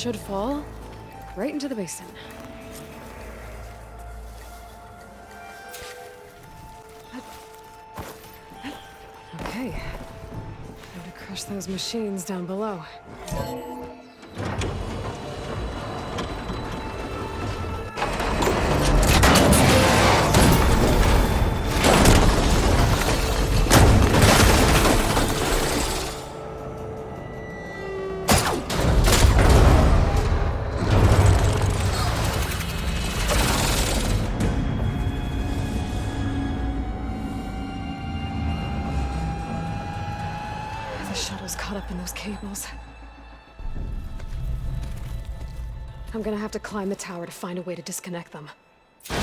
should fall right into the basin. Okay. Time to crush those machines down below. The shuttle's caught up in those cables. I'm gonna have to climb the tower to find a way to disconnect them. Now,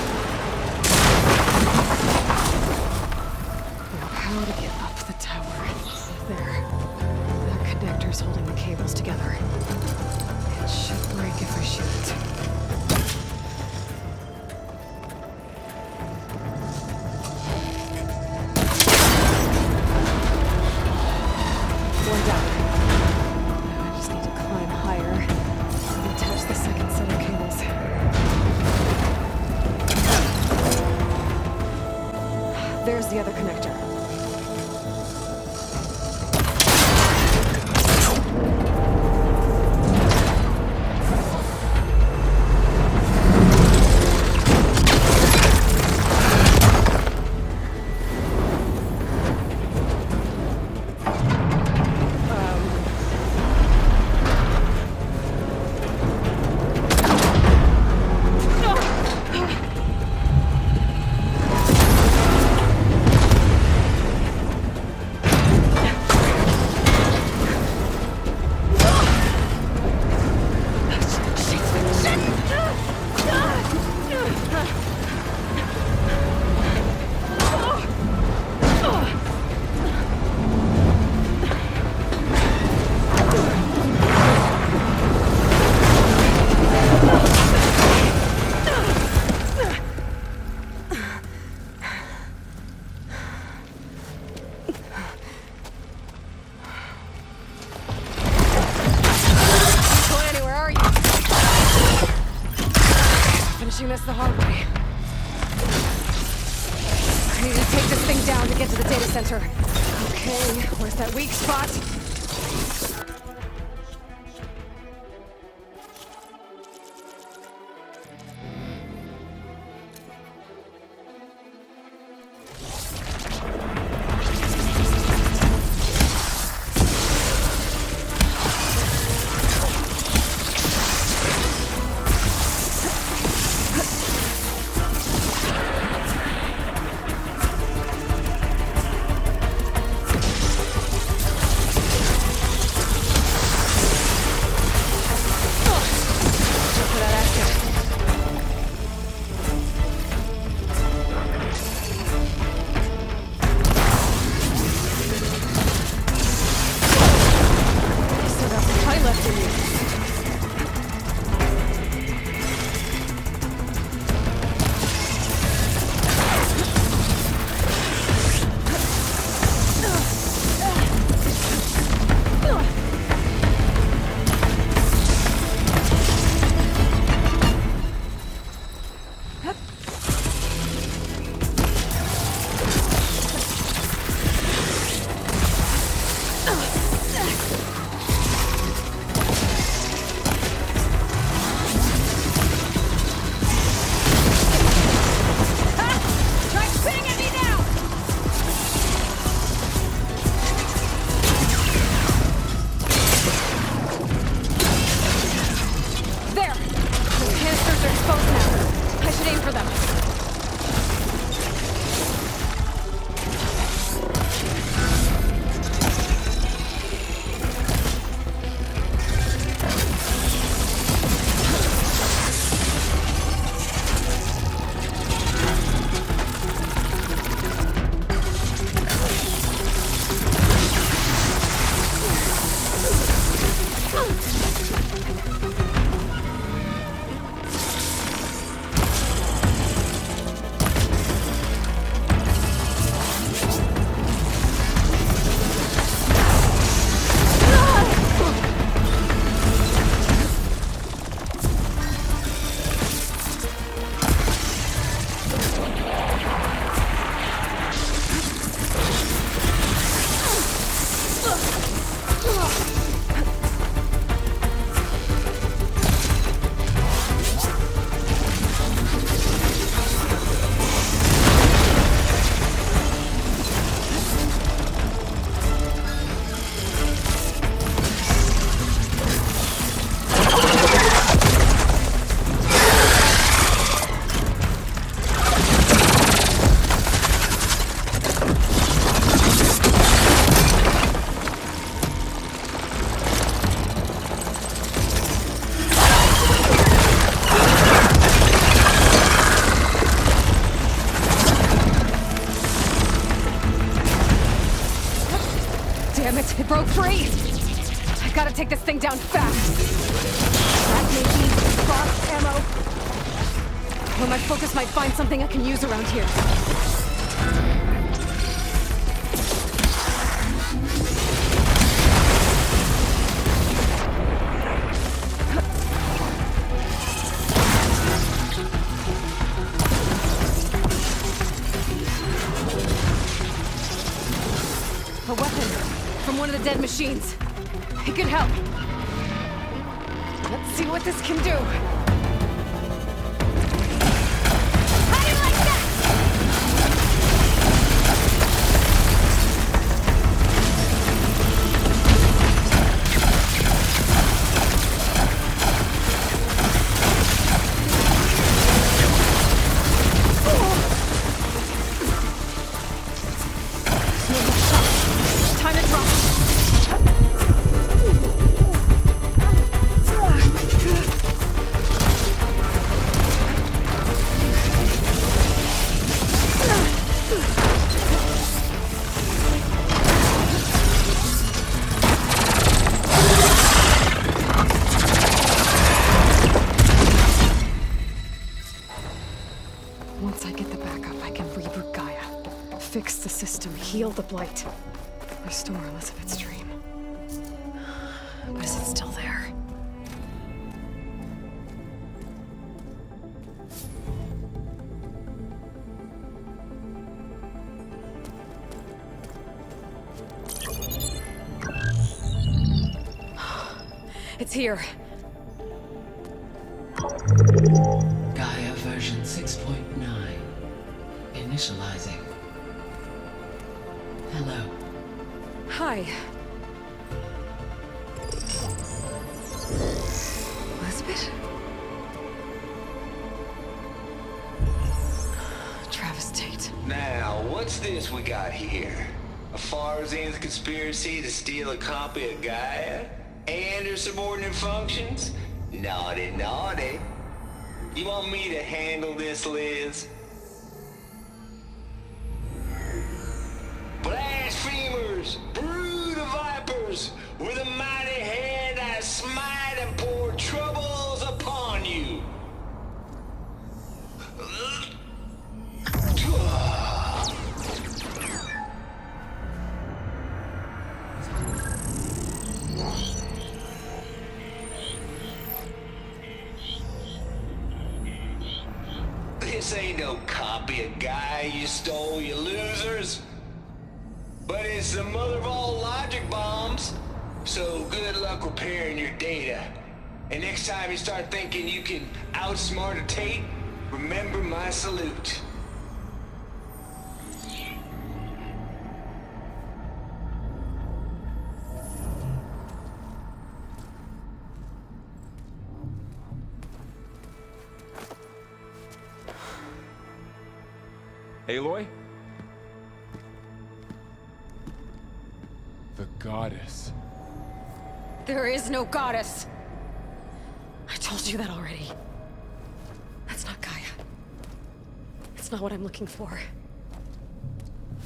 how to get up the tower? There. That connector's holding the cables together. It should break if I shoot it. One down. Now I just need to climb higher and attach the second set of cables. There's the other connector. Finishing this the hard way. I need to take this thing down to get to the data center. Okay, where's that weak spot? Gotta take this thing down fast. That may be cross ammo. Or my focus might find something I can use around here. A weapon from one of the dead machines. It could help. Let's see what this can do. How do you like that? No more shots. Time to drop. Once I get the backup, I can reboot Gaia. Fix the system, heal the Blight. Restore Elizabeth's dream. But is it still there? It's here. Gaia version 6.9. Initializing. Hello. Hi. Elizabeth? Travis Tate. Now, what's this we got here? A Farzan's conspiracy to steal a copy of Gaia? And her subordinate functions? Naughty, naughty. You want me to handle this, Liz? Blasphemers! Brood of vipers! With a mighty hand I smite and pour troubles upon you! This ain't no copy of Gaia you stole, you losers. But it's the mother of all logic bombs. So good luck repairing your data. And next time you start thinking you can outsmart a Tate, remember my salute. Aloy? The goddess. There is no goddess. I told you that already. That's not Gaia. It's not what I'm looking for.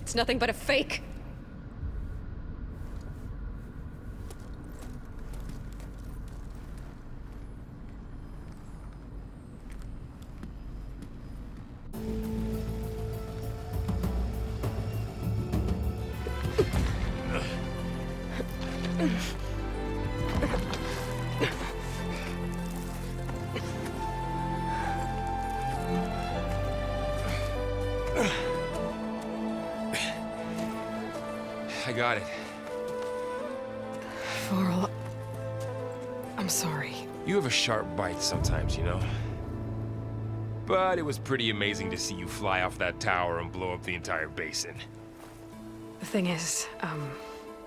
It's nothing but a fake. I got it. Varl, I'm sorry. You have a sharp bite sometimes, you know? But it was pretty amazing to see you fly off that tower and blow up the entire basin. The thing is,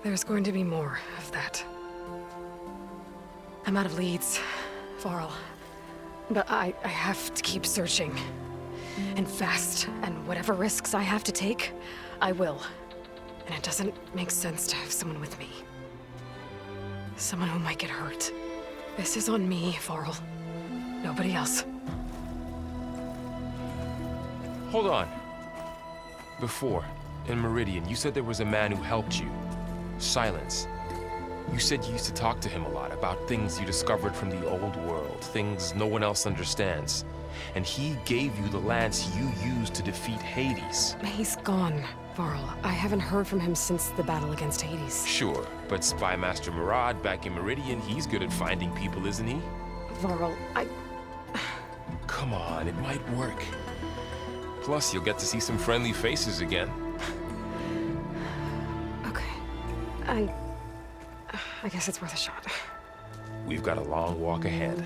there's going to be more of that. I'm out of leads, Varl. But I have to keep searching. And fast, and whatever risks I have to take, I will. And it doesn't make sense to have someone with me. Someone who might get hurt. This is on me, Varl. Nobody else. Hold on. Before, in Meridian, you said there was a man who helped you. Silence. You said you used to talk to him a lot about things you discovered from the old world, things no one else understands. And he gave you the lance you used to defeat Hades. He's gone, Varl. I haven't heard from him since the battle against Hades. Sure, but Spy Master Murad back in Meridian, he's good at finding people, isn't he? Varl, Come on, it might work. Plus, you'll get to see some friendly faces again. Okay. I guess it's worth a shot. We've got a long walk ahead.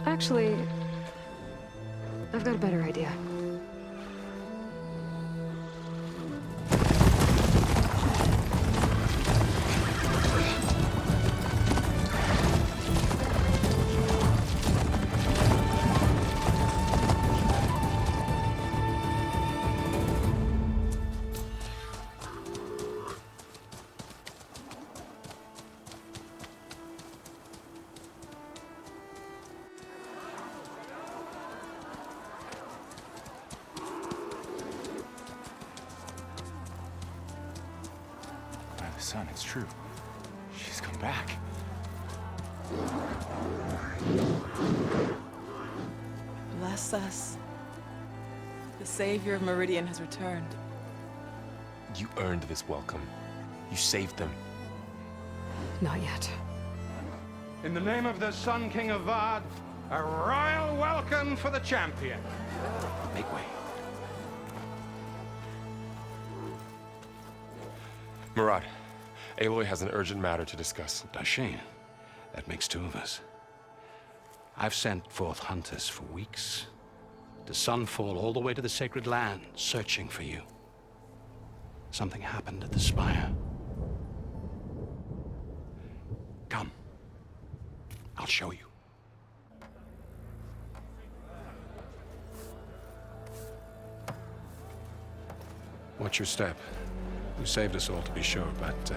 Actually, I've got a better idea. Son, it's true. She's come back. Bless us. The savior of Meridian has returned. You earned this welcome. You saved them. Not yet. In the name of the Sun King of Vard, a royal welcome for the champion. Make way. Murad, Aloy has an urgent matter to discuss. Dashane, that makes two of us. I've sent forth hunters for weeks, to Sunfall all the way to the Sacred Land, searching for you. Something happened at the Spire. Come. I'll show you. Watch your step. You saved us all, to be sure, but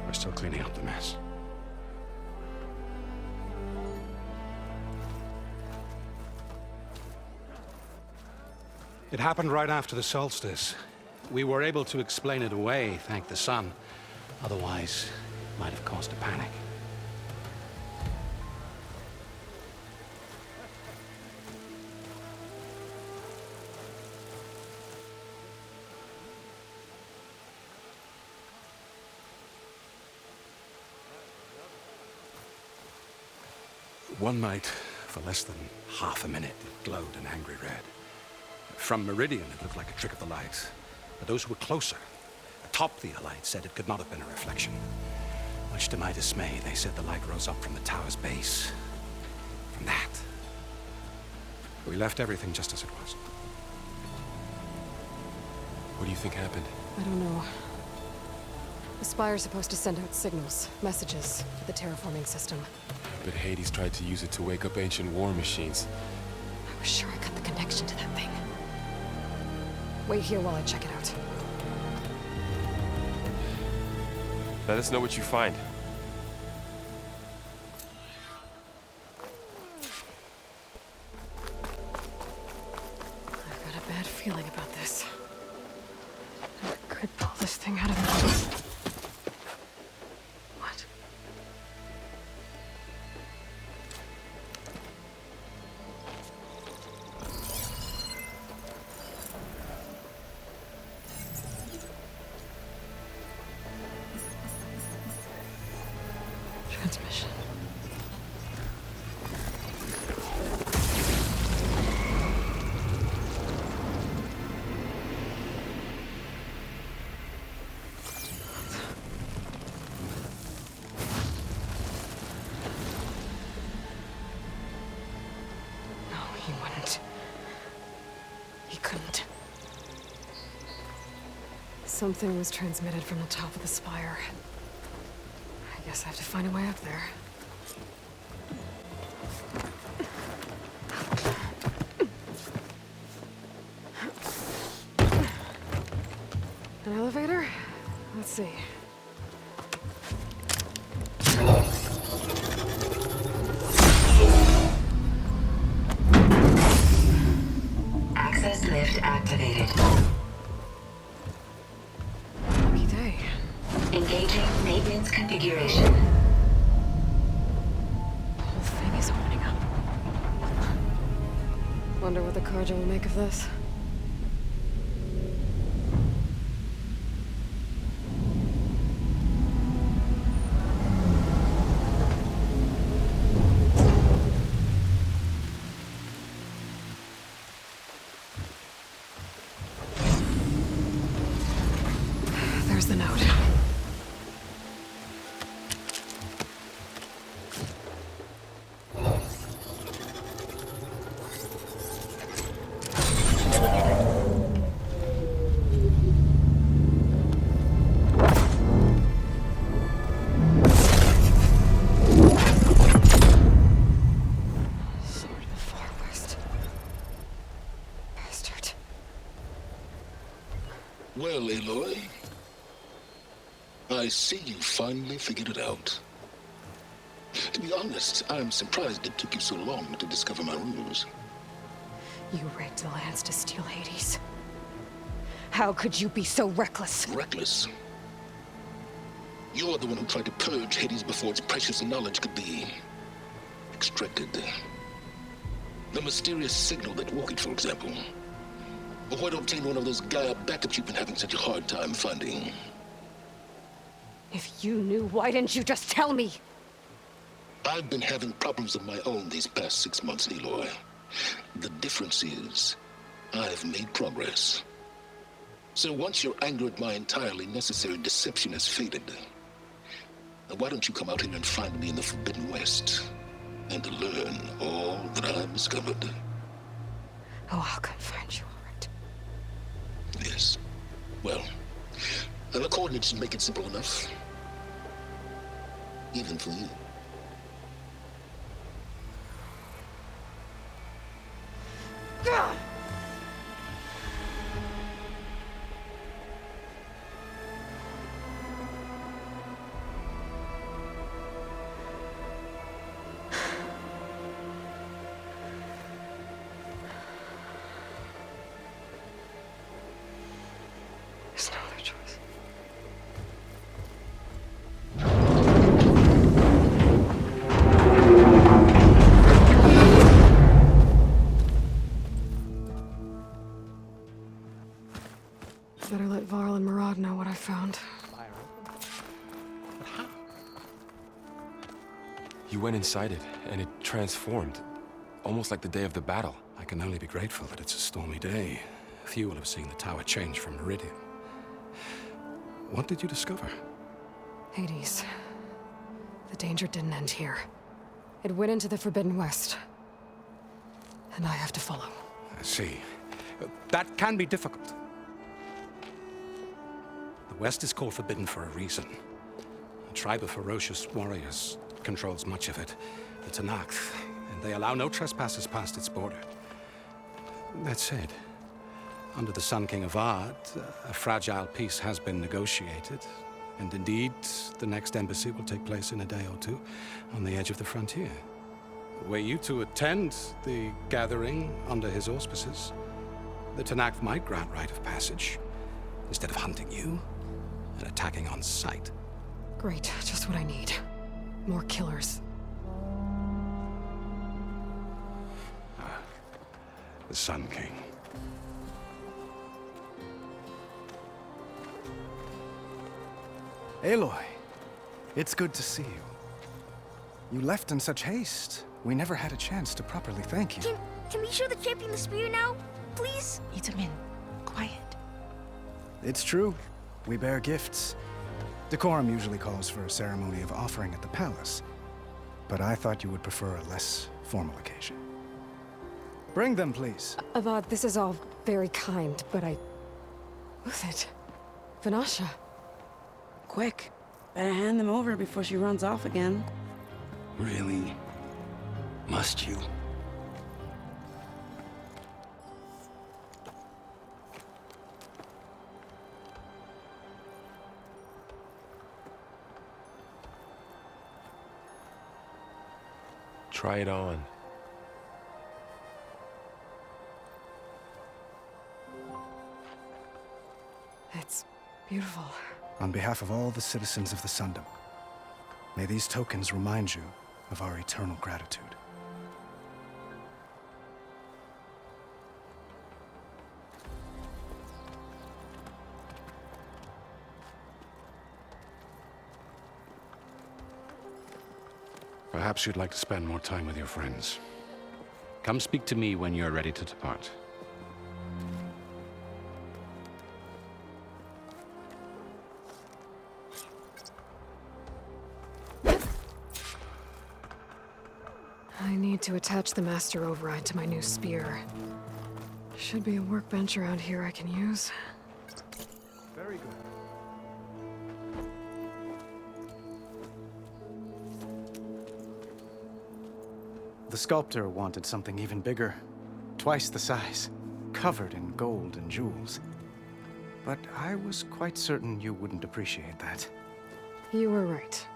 we're still cleaning up the mess. It happened right after the solstice. We were able to explain it away, thank the sun. Otherwise, it might have caused a panic. One night, for less than half a minute, it glowed an angry red. From Meridian, it looked like a trick of the light. But those who were closer, atop the light, said it could not have been a reflection. Much to my dismay, they said the light rose up from the tower's base. From that. We left everything just as it was. What do you think happened? I don't know. The Spire's supposed to send out signals, messages, to the terraforming system. But Hades tried to use it to wake up ancient war machines. I was sure I got the connection to that thing. Wait here while I check it out. Let us know what you find. I've got a bad feeling about this. I could pull this thing out of the... What? Transmission. No, he wouldn't. He couldn't. Something was transmitted from the top of the spire. I guess I have to find a way up there. An elevator? Let's see. Access lift activated. Lucky day. Engaging maintenance Wonder what the Carja will make of this. There's the note. Sword of the Far West. Bastard. Well, Aloy, I see you finally figured it out. To be honest, I'm surprised it took you so long to discover my ruse. You rigged the lands to steal Hades. How could you be so reckless? Reckless? You're the one who tried to purge Hades before its precious knowledge could be extracted. The mysterious signal that woke it, for example. Or why to obtain one of those Gaia backups you've been having such a hard time finding. If you knew, why didn't you just tell me? I've been having problems of my own these past 6 months, Aloy. The difference is, I've made progress. So once your anger at my entirely necessary deception has faded, why don't you come out here and find me in the Forbidden West, and learn all that I've discovered? Oh, I'll come find you, all right. Yes. Well, the coordinates make it simple enough. Even for you. Gah! There's no other choice. Better let Varl and Murad know what I found. You went inside it, and it transformed. Almost like the day of the battle. I can only be grateful that it's a stormy day. Few will have seen the tower change from Meridian. What did you discover? Hades. The danger didn't end here. It went into the Forbidden West. And I have to follow. I see. That can be difficult. The West is called Forbidden for a reason. A tribe of ferocious warriors controls much of it, the Tenakth, and they allow no trespassers past its border. That said, under the Sun King Avad, a fragile peace has been negotiated, and indeed, the next embassy will take place in a day or two on the edge of the frontier. Were you to attend the gathering under his auspices, the Tenakth might grant right of passage, instead of hunting you and attacking on sight. Great, just what I need. More killers. The Sun King. Aloy, it's good to see you. You left in such haste. We never had a chance to properly thank you. Can we show the champion the spear now, please? Itamin, quiet. It's true. We bear gifts. Decorum usually calls for a ceremony of offering at the palace, but I thought you would prefer a less formal occasion. Bring them, please. Avad, this is all very kind, but Who's it? Vanasha. Quick. Better hand them over before she runs off again. Really? Must you? Try it on. It's beautiful. On behalf of all the citizens of the Sundom, may these tokens remind you of our eternal gratitude. Perhaps you'd like to spend more time with your friends. Come speak to me when you're ready to depart. I need to attach the Master Override to my new spear. Should be a workbench around here I can use. Very good. The sculptor wanted something even bigger. Twice the size. Covered in gold and jewels. But I was quite certain you wouldn't appreciate that. You were right.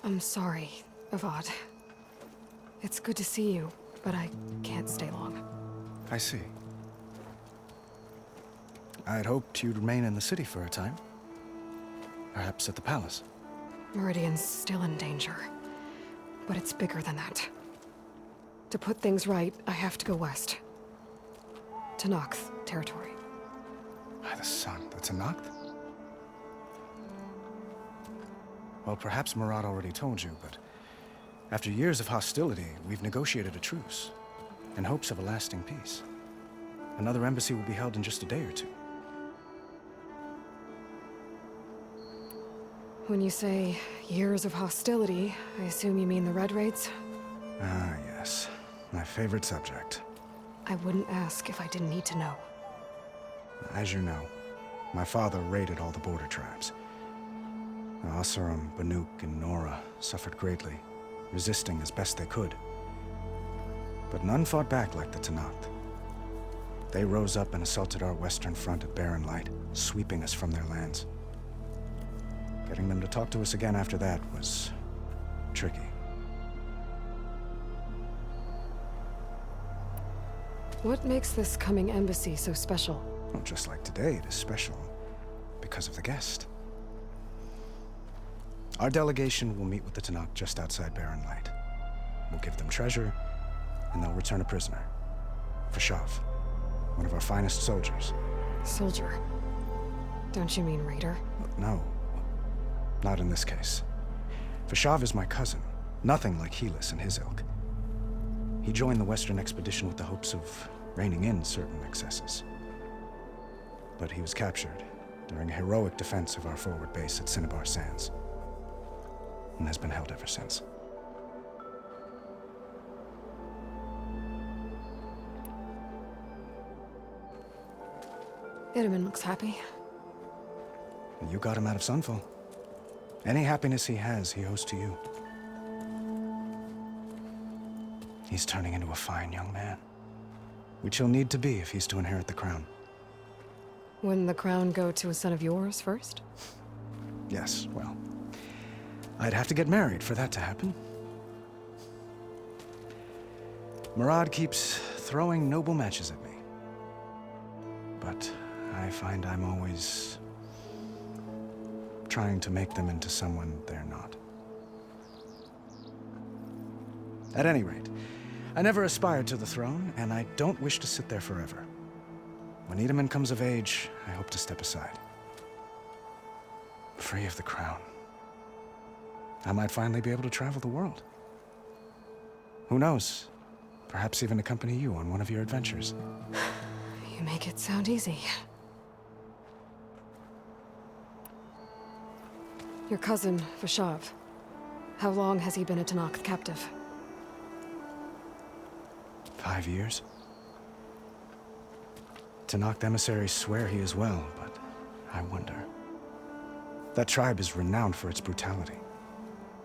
I'm sorry, Avad. It's good to see you, but I can't stay long. I see. I'd hoped you'd remain in the city for a time. Perhaps at the palace. Meridian's still in danger. But it's bigger than that. To put things right, I have to go west. To Noct territory. By the sun, that's a Noct? Well, perhaps Murad already told you, but after years of hostility, we've negotiated a truce, in hopes of a lasting peace. Another embassy will be held in just a day or two. When you say years of hostility, I assume you mean the Red Raids? Ah, yes. My favorite subject. I wouldn't ask if I didn't need to know. As you know, my father raided all the border tribes. Oseram, Banuk, and Nora suffered greatly, resisting as best they could. But none fought back like the Tenakth. They rose up and assaulted our western front at Barren Light, sweeping us from their lands. Getting them to talk to us again after that was tricky. What makes this coming embassy so special? Well, just like today, it is special because of the guest. Our delegation will meet with the Tenakth just outside Barren Light. We'll give them treasure, and they'll return a prisoner. Fashav, one of our finest soldiers. Soldier? Don't you mean raider? No, not in this case. Fashav is my cousin, nothing like Helis and his ilk. He joined the Western expedition with the hopes of reining in certain excesses. But he was captured during a heroic defense of our forward base at Cinnabar Sands, and has been held ever since. Itamen looks happy. You got him out of Sunfall. Any happiness he has, he owes to you. He's turning into a fine young man, which he'll need to be if he's to inherit the crown. Wouldn't the crown go to a son of yours first? Yes, well, I'd have to get married for that to happen. Murad keeps throwing noble matches at me. But I find I'm always trying to make them into someone they're not. At any rate, I never aspired to the throne, and I don't wish to sit there forever. When Itamen comes of age, I hope to step aside. Free of the crown. I might finally be able to travel the world. Who knows? Perhaps even accompany you on one of your adventures. You make it sound easy. Your cousin, Fashav. How long has he been a Tenakth captive? 5 years. Tenakth emissaries swear he is well, but I wonder. That tribe is renowned for its brutality.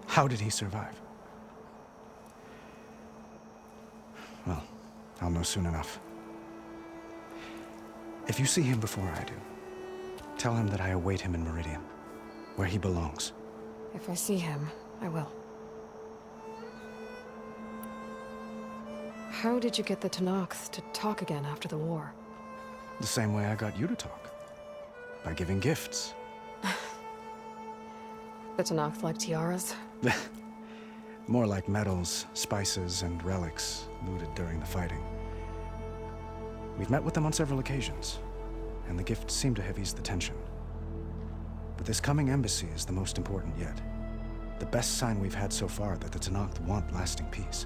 How did he survive? Well, I'll know soon enough. If you see him before I do, tell him that I await him in Meridian, where he belongs. If I see him, I will. How did you get the Tenakth to talk again after the war? The same way I got you to talk. By giving gifts. The Tenakth like tiaras? More like medals, spices, and relics looted during the fighting. We've met with them on several occasions, and the gifts seem to have eased the tension. But this coming embassy is the most important yet. The best sign we've had so far that the Tenakth want lasting peace.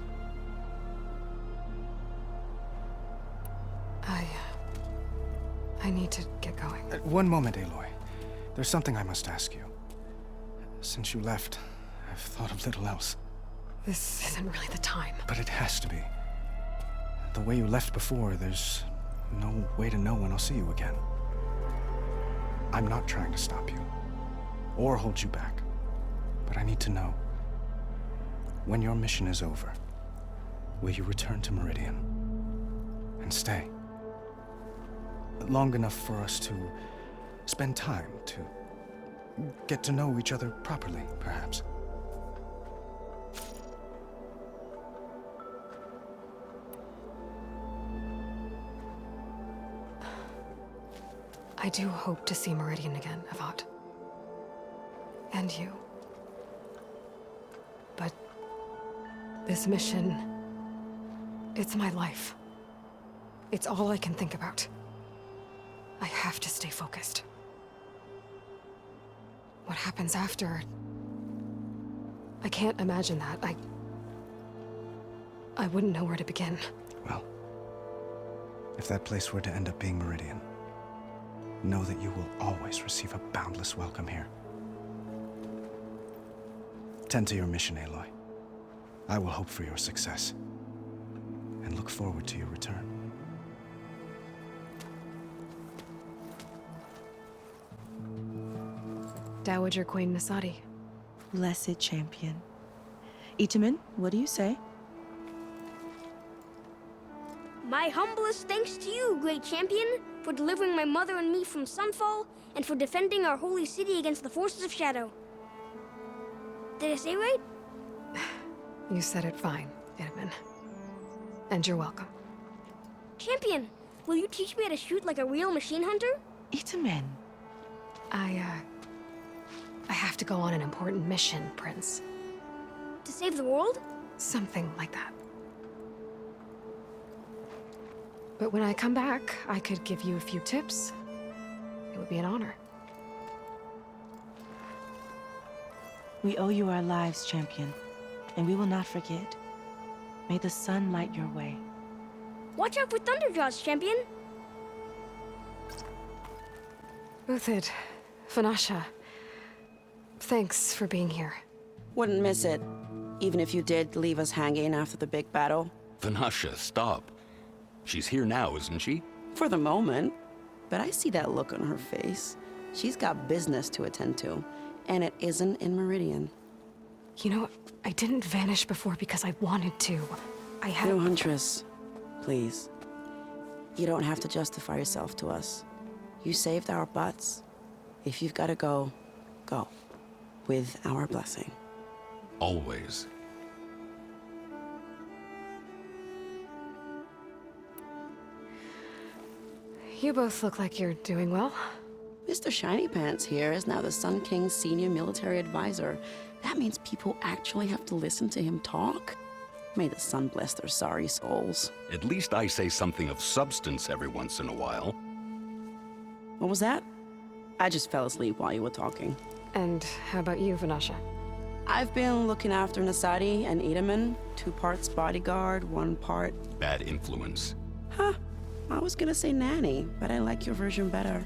I need to get going. One moment, Aloy. There's something I must ask you. Since you left, I've thought of little else. This isn't really the time. But it has to be. The way you left before, there's no way to know when I'll see you again. I'm not trying to stop you, or hold you back. But I need to know, when your mission is over, will you return to Meridian and stay? Long enough for us to spend time, to get to know each other properly, perhaps. I do hope to see Meridian again, Avad. And you. But this mission, it's my life. It's all I can think about. I have to stay focused. What happens after? I can't imagine that. I wouldn't know where to begin. Well, if that place were to end up being Meridian, know that you will always receive a boundless welcome here. Tend to your mission, Aloy. I will hope for your success, and look forward to your return. Dowager Queen Nasadi. Blessed champion. Itamen, what do you say? My humblest thanks to you, great champion, for delivering my mother and me from Sunfall, and for defending our holy city against the forces of Shadow. Did I say right? You said it fine, Itamen. And you're welcome. Champion, will you teach me how to shoot like a real machine hunter? Itamen. I have to go on an important mission, Prince. To save the world? Something like that. But when I come back, I could give you a few tips. It would be an honor. We owe you our lives, champion, and we will not forget. May the sun light your way. Watch out for Thunderjaws, champion! Uthid, Vanasha, thanks for being here. Wouldn't miss it, even if you did leave us hanging after the big battle. Vanasha, stop. She's here now, isn't she? For the moment. But I see that look on her face. She's got business to attend to, and it isn't in Meridian. You know, I didn't vanish before because I wanted to. I had... No, Huntress. Please. You don't have to justify yourself to us. You saved our butts. If you've got to go, go. With our blessing. Always. You both look like you're doing well. Mr. Shiny Pants here is now the Sun King's senior military advisor. That means people actually have to listen to him talk. May the sun bless their sorry souls. At least I say something of substance every once in a while. What was that? I just fell asleep while you were talking. And how about you, Vanasha? I've been looking after Nasadi and Itamen. 2 parts bodyguard, 1 part... Bad influence. Huh. I was gonna say nanny, but I like your version better.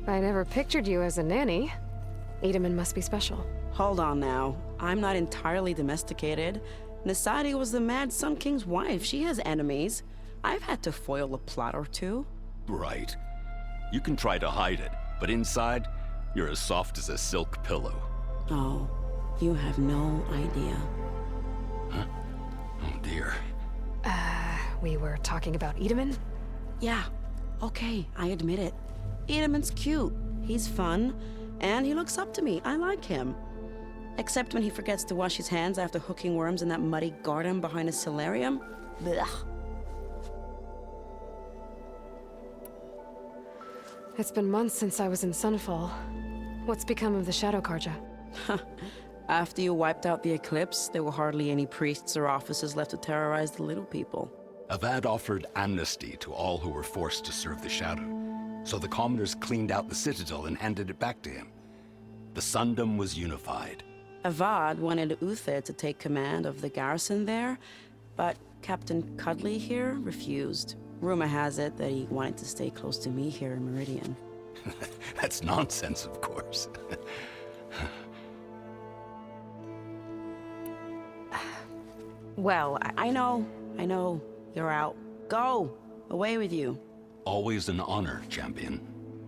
I never pictured you as a nanny. Itamen must be special. Hold on now. I'm not entirely domesticated. Nasadi was the Mad Sun King's wife. She has enemies. I've had to foil a plot or 2. Right. You can try to hide it, but inside, you're as soft as a silk pillow. Oh, you have no idea. Huh? Oh dear. We were talking about Itamen? Yeah. Okay, I admit it. Itamen's cute. He's fun. And he looks up to me. I like him. Except when he forgets to wash his hands after hooking worms in that muddy garden behind a solarium. Blech. It's been months since I was in Sunfall. What's become of the Shadow Carja? After you wiped out the Eclipse, there were hardly any priests or officers left to terrorize the little people. Avad offered amnesty to all who were forced to serve the Shadow. So the commoners cleaned out the citadel and handed it back to him. The Sundom was unified. Avad wanted Uther to take command of the garrison there, but Captain Cudley here refused. Rumor has it that he wanted to stay close to me here in Meridian. That's nonsense, of course. Well, I know. You're out. Go! Away with you. Always an honor, champion.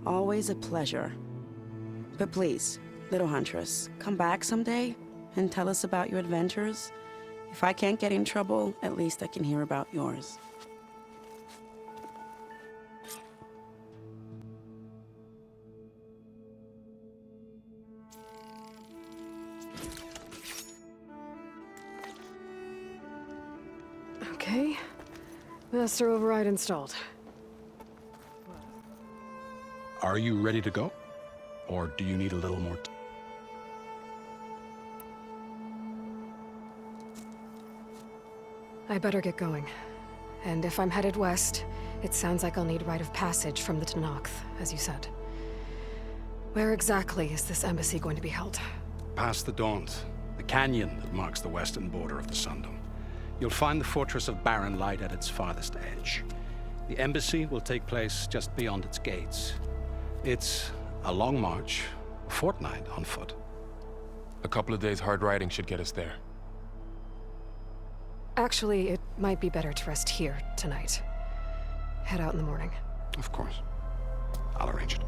Always a pleasure. But please, little Huntress, come back someday and tell us about your adventures. If I can't get in trouble, at least I can hear about yours. Okay. Master override installed. Are you ready to go? Or do you need a little more time? I better get going. And if I'm headed west, it sounds like I'll need rite of passage from the Tenakth, as you said. Where exactly is this embassy going to be held? Past the Daunt, the canyon that marks the western border of the Sundom. You'll find the fortress of Barren Light at its farthest edge. The embassy will take place just beyond its gates. It's a long march, a fortnight on foot. A couple of days hard riding should get us there. Actually, it might be better to rest here tonight. Head out in the morning. Of course. I'll arrange it.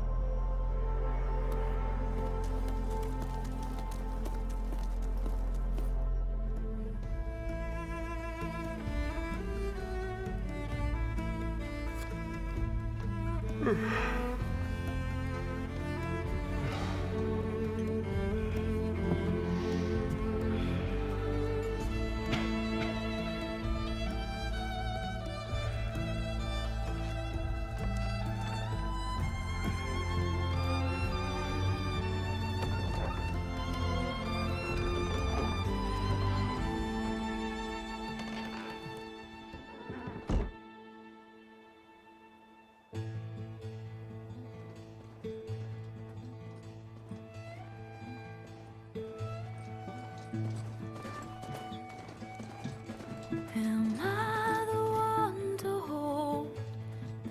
Am I the one to hold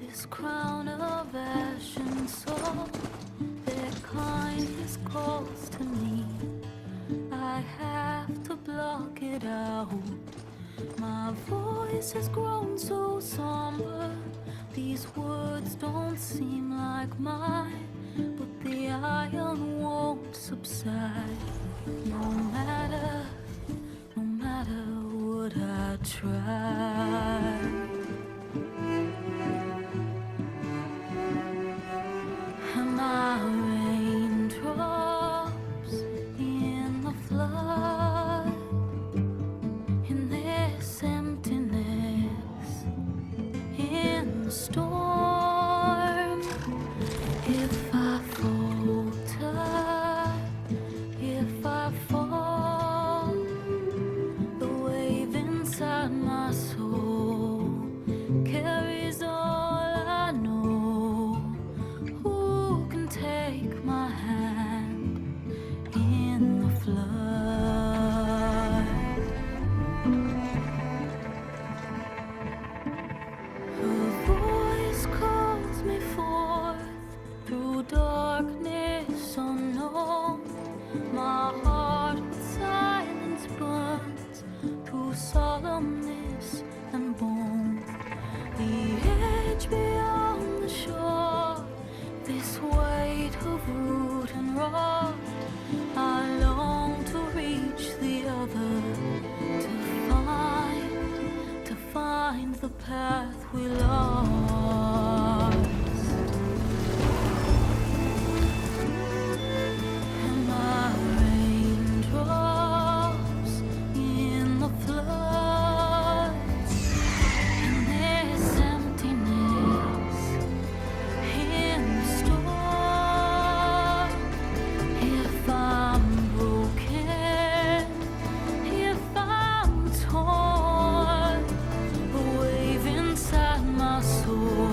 this crown of ash and salt? Their kindness calls to me. I have to block it out. My voice has grown so somber. These words don't seem like mine, but the iron won't subside. No matter what I try. Am I raindrops in the flood? In this emptiness, in the storm. If I falter, if I fall, the wave inside my soul carries all I know. Who can take my hand in the flood? Her voice calls me forth through darkness unknown. My heart with silence burns through solemnness and bone. The edge beyond the shore, this weight of root and rot. I long to reach the other, to find the path we lost. Am I raindrops in the floods? In this emptiness, in the storm. If I'm broken, if I'm torn, a wave inside my soul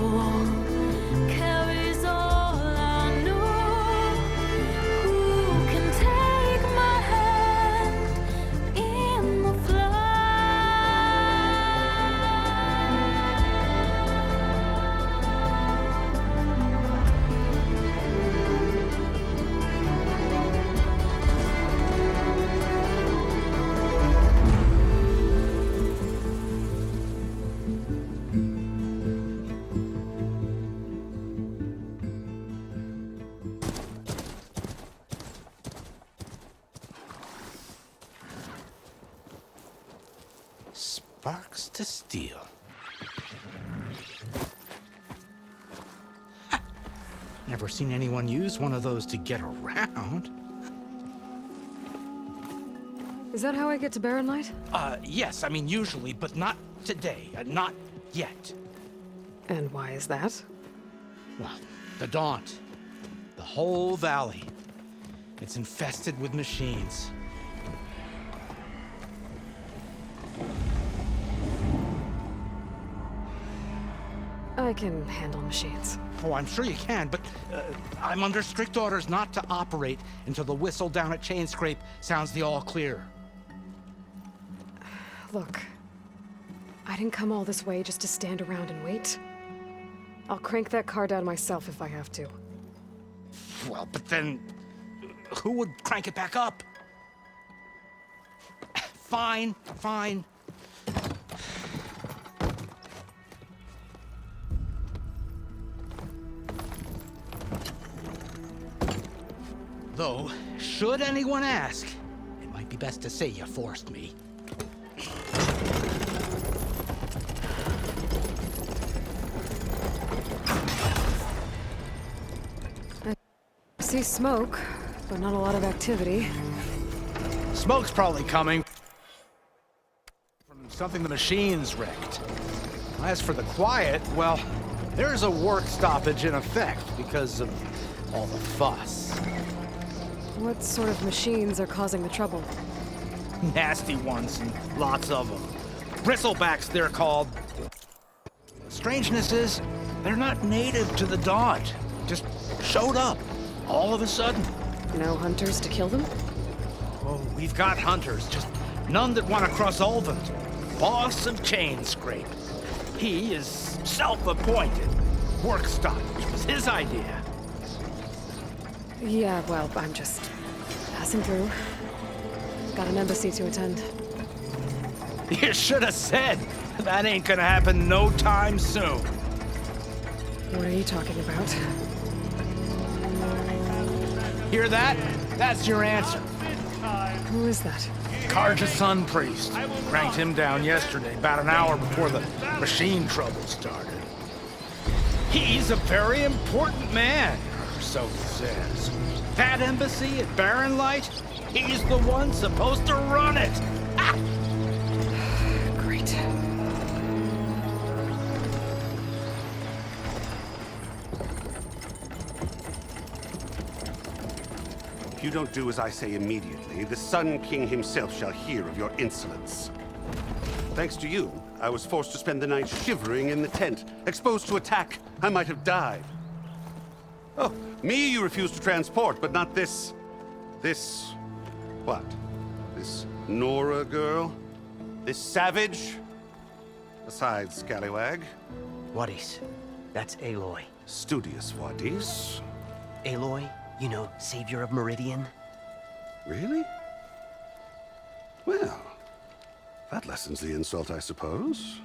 Sparks to steel. Never seen anyone use one of those to get around. Is that how I get to Barren Light? Yes, I mean usually, but not today. Not yet. And why is that? Well, the Daunt. The whole valley. It's infested with machines. I can handle machines. Oh, I'm sure you can, but I'm under strict orders not to operate until the whistle down at Chainscrape sounds the all clear. Look, I didn't come all this way just to stand around and wait. I'll crank that car down myself if I have to. Well, but then who would crank it back up? Fine, fine. Though, should anyone ask, it might be best to say you forced me. I see smoke, but not a lot of activity. Smoke's probably coming from something the machines wrecked. As for the quiet, well, there's a work stoppage in effect because of all the fuss. What sort of machines are causing the trouble? Nasty ones, and lots of them. Bristlebacks, they're called. Strangeness is, they're not native to the Daunt. Just showed up, all of a sudden. No hunters to kill them? Oh, we've got hunters, just none that want to cross Ulvund. Boss of Chainscrape. He is self-appointed. Work stoppage was his idea. Yeah, well, I'm just passing through. Got an embassy to attend. You should have said. That ain't gonna happen no time soon. What are you talking about? Hear that? That's your answer. Who is that? Karja Sun Priest. Cranked him down yesterday, about an hour before the machine trouble started. He's a very important man, or so he says. That embassy at Barren Light, he's the one supposed to run it. Ah! Great. If you don't do as I say immediately, the Sun King himself shall hear of your insolence. Thanks to you, I was forced to spend the night shivering in the tent. Exposed to attack, I might have died. Oh, me you refuse to transport, but not this... what? This Nora girl? This savage? Besides, scallywag. Wadis. That's Aloy. Studious Wadis. Aloy, you know, savior of Meridian. Really? Well, that lessens the insult, I suppose.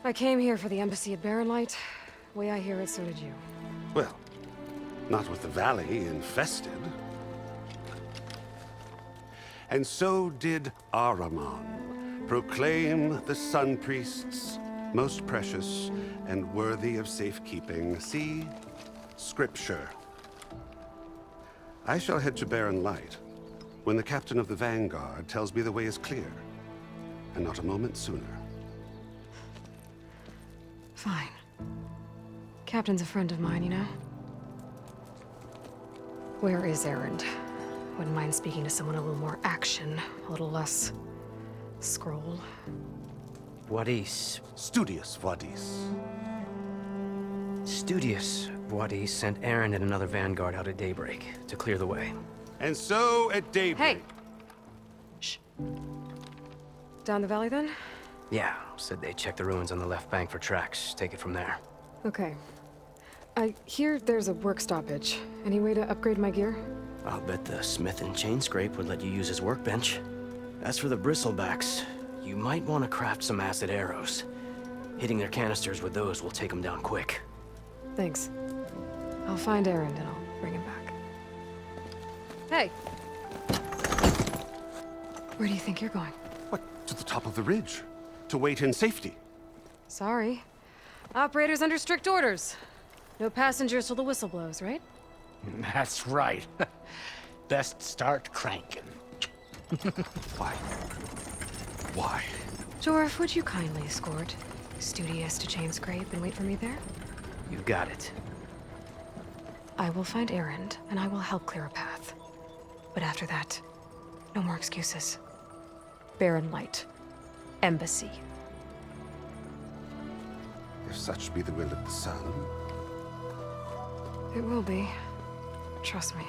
I came here for the embassy at Barren Light. Way I hear it, so did you. Well, not with the valley infested. And so did Ahriman proclaim the Sun Priests most precious and worthy of safekeeping. See? Scripture. I shall head to Barren Light when the captain of the Vanguard tells me the way is clear, and not a moment sooner. Fine. Captain's a friend of mine, you know? Where is Erend? Wouldn't mind speaking to someone a little more action, a little less scroll. Wadis. Studious Wadis. Studious Wadis sent Aaron and another Vanguard out at daybreak to clear the way. And so at daybreak... Hey! Shh. Down the valley, then? Yeah, said they checked the ruins on the left bank for tracks. Take it from there. Okay. I hear there's a work stoppage. Any way to upgrade my gear? I'll bet the smith in Chainscrape would let you use his workbench. As for the Bristlebacks, you might want to craft some acid arrows. Hitting their canisters with those will take them down quick. Thanks. I'll find Erend and I'll bring him back. Hey! Where do you think you're going? What, to the top of the ridge? to wait in safety. Sorry. Operator's under strict orders. No passengers till the whistle blows, right? That's right. Best start cranking. Why? Why? Jorf, would you kindly escort Studious to Chainscrape and wait for me there? You got it. I will find Erend, and I will help clear a path. But after that, no more excuses. Barren Light. Embassy. If such be the will of the sun. It will be. Trust me.